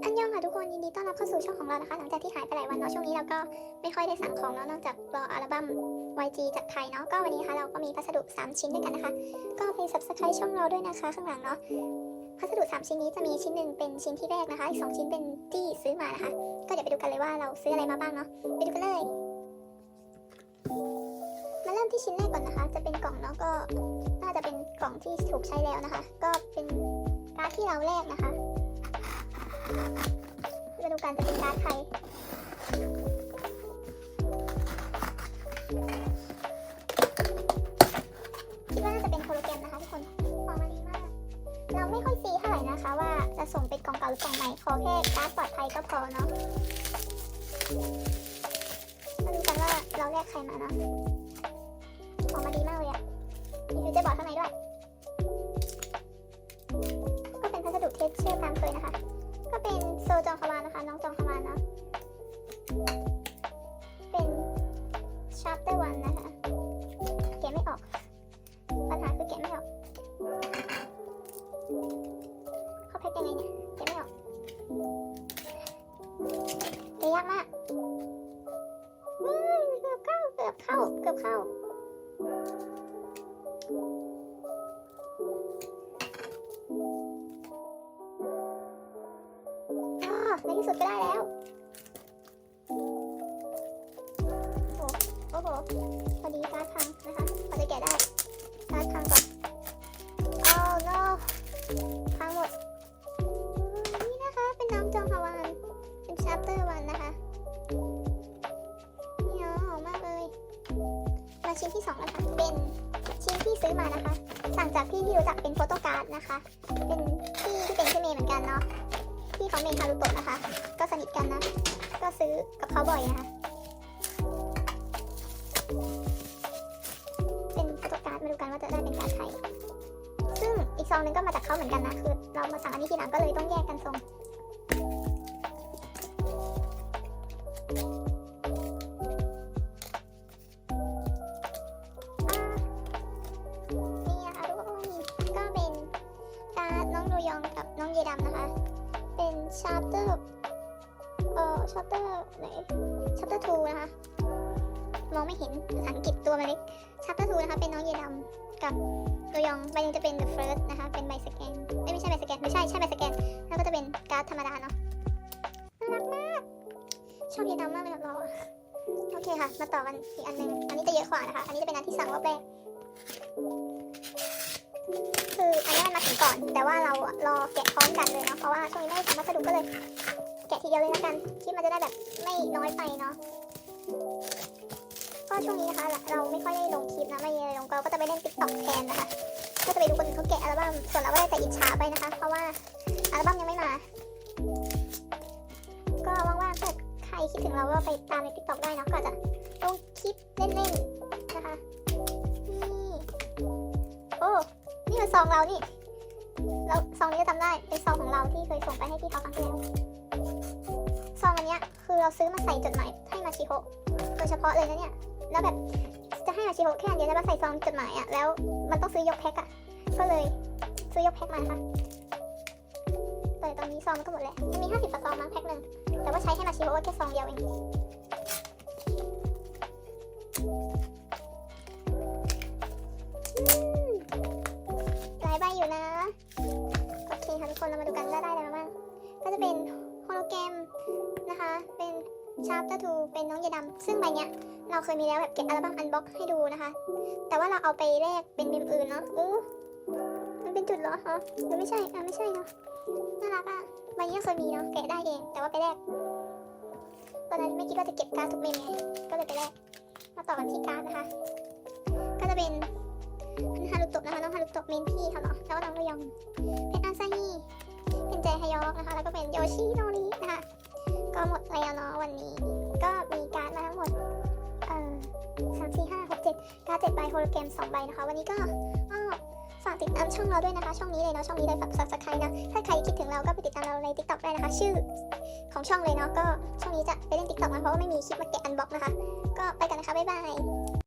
อันยองค่ะทุกคนยินดีต้อนรับเข้าสู่ช่องของเรานะคะหลังจากที่หายไปหลายวันเนาะช่วงนี้เราก็ไม่ค่อยได้สั่งของเนาะนอกจากรออัลบั้ม YG จากไทยเนาะก็วันนี้นะคะเราก็มีพัสดุ3ชิ้นด้วยกันนะคะก็ไป Subscribe ช่องเราด้วยนะคะข้างหลังเนาะพัสดุ3ชิ้นนี้จะมีชิ้นหนึ่งเป็นชิ้นที่แรกนะคะอีก2ชิ้นเป็นที่ซื้อมานะคะก็เดี๋ยวไปดูกันเลยว่าเราซื้ออะไรมาบ้างเนาะไปดูกันเลยมาเริ่มที่ชิ้นแรกก่อนนะคะจะเป็นกล่องเนาะก็น่าจะเป็นกล่องที่ถูกใช้แล้วนะคะก็เป็นการ์ดที่เราแลกนะคะมาดูกันจะเป็นการ์ดใครคิดว่าน่าจะเป็นโฮโลแกรมนะคะทุกคนออกมาดีมากเราไม่ค่อยซีเท่าไหร่นะคะว่าจะส่งเป็นกล่องเก่าหรือกล่องใหม่ขอแค่การ์ดปลอดภัยก็พอเนาะมาดูกันว่าเราแลกใครมาเนาะออกมาดีมากเลยอะมีฟิวเจอร์บอร์ดข้างในด้วยก็เป็นพัสดุเทสเชอร์ตามเคยนะคะก็เป็นโซจองคาวานนะคะน้องจองคาวานเนาะเป็น chapter 1นะคะแกะไม่ออกปัญหาคือแกะไม่ออกเขาแพ็คยังไงเนี่ยแกะไม่ออกแกะยากมากเกือบเข้าในที่สุดก็ได้แล้วโอ้โหพอดีการ์ดพังนะคะพอจะแกะได้การ์ดพังก่อนno พังหมดนี่นะคะเป็นน้องจองฮาวานเป็น chapter 1นะคะนี่หอมมากเลยมาชิ้นที่2แล้วค่ะเป็นชิ้นที่ซื้อมานะคะสั่งจากพี่ที่รู้จักเป็นโฟโต้การ์ดนะคะเป็นพี่ที่เป็นชื่อเมย์เหมือนกันเนาะพี่เขาเมย์ฮารุโตะนะคะก็สนิทกันนะก็ซื้อกับเขาบ่อยนะคะเป็นโฟโต้การ์ดมาดูกันว่าจะได้เป็นการ์ดใครซึ่งอีกซองนึงก็มาจากเขาเหมือนกันนะคือเรามาสั่งอันนี้ทีหลังก็เลยต้องแยกกันส่งนี่นะคะทุกคนก็เป็นการ์ดน้องโดยองกับน้องเยดำนะคะเป็นchapter ไหน chapter 2นะคะมองไม่เห็นภาษาอังกฤษตัวมันเล็ก chapter 2นะคะเป็นน้องเยดำกับโดยองใบนึงจะเป็น the first นะคะเป็นใบสแกนไม่ใช่ใบสแกนไม่ใช่ใบสแกนแล้วก็จะเป็นการ์ดธรรมดาเนาะน่ารักมากชอบเยดำมากเลยเราโอเคค่ะมาต่อกันอีกอันนึงอันนี้จะเยอะกว่านะคะอันนี้จะเป็นอันที่สั่งรอบแรกคืออันนี้มันมาถึงก่อนแต่ว่าเรารอแกะพร้อมกันเลยเนาะเพราะว่าช่วงนี้ไม่ได้ทำวัสดุก็เลยแกะทีเดียวเลยละกันคลิปมันจะได้แบบไม่น้อยไปเนาะก็ช่วงนี้นะคะเราไม่ค่อยได้ลงคลิปนะไม่ได้ลงเราก็จะไปเล่น TikTok แทนนะคะก็จะไปดูคนอื่นเขาแกะอัลบั้มส่วนเราก็ได้แต่อิจฉาไปนะคะเพราะว่าอัลบั้มยังไม่มาก็ว่างๆถ้าใครคิดถึงเราก็ไปตามใน TikTok ได้นะก็จะลงคลิปเล่นๆนะคะนี่โอ้นี่มันซองเรานี่แล้วซองนี้ก็จำได้เป็นซองของเราที่เคยส่งไปให้พี่เขาครั้งที่แล้วซองอันนี้คือเราซื้อมาใส่จดหมายให้มาชิโฮะโดยเฉพาะเลยนะเนี่ยแล้วแบบจะให้มาชิโฮะแค่อันเดียวแล้วก็ใส่ซองจดหมายอ่ะแล้วมันต้องซื้อยกแพ็คอ่ะก็เลยซื้อยกแพ็คมาค่ะแต่ตอนนี้ซองมันก็หมดแล้วมันมี50กว่าซองมั้งแพ็คนึงแต่ว่าใช้ให้มาชิโฮะแค่ซองเดียวเองหลายใบอยู่นะโอเคค่ะทุกคนเรามาดูกันว่าได้อะไรมาบ้างก็จะเป็นโฮโลแกรมนะคะเป็น chapter 2เป็นน้องเยดำซึ่งใบเนี้ยเราเคยมีแล้วแบบเก็บอัลบั้มอันบ็อกให้ดูนะคะแต่ว่าเราเอาไปแลกเป็นเมมอื่นเนาะมันเป็นจุดเหรอฮะหรือไม่ใช่ไม่ใช่เนาะน่ารักอ่ะใบนี้เคยมีเนาะแกะได้เองแต่ว่าไปแลกตอนนั้นไม่คิดว่าจะเก็บการ์ดทุกเมมไงก็เลยไปแลกมาต่อกันที่การ์ดนะคะก็จะเป็นฮารุโตะนะคะน้องฮารุโตะเมนพี่เขาเนาะแล้วก็น้องโดยองเป็นอาซาฮิเป็นแจฮยอกนะคะแล้วก็เป็นโยชิโนรินะคะก็หมดแล้วเนาะวันนี้ก็มีการ์ดมาทั้งหมด3 4 5 6 7การ์ด7ใบโฮโลแกรม2ใบนะคะวันนี้ก็ฝากติดตามช่องเราด้วยนะคะช่องนี้เลยเนาะช่องนี้เลยฝาก Subscribe นะถ้าใครคิดถึงเราก็ไปติดตามเราใน TikTok ได้นะคะชื่อของช่องเลยเนาะก็ช่องนี้จะไปเล่น TikTok นะเพราะว่าไม่มีคลิปมาแกะอันบ็อกนะคะก็ไปกันนะคะบ๊ายบาย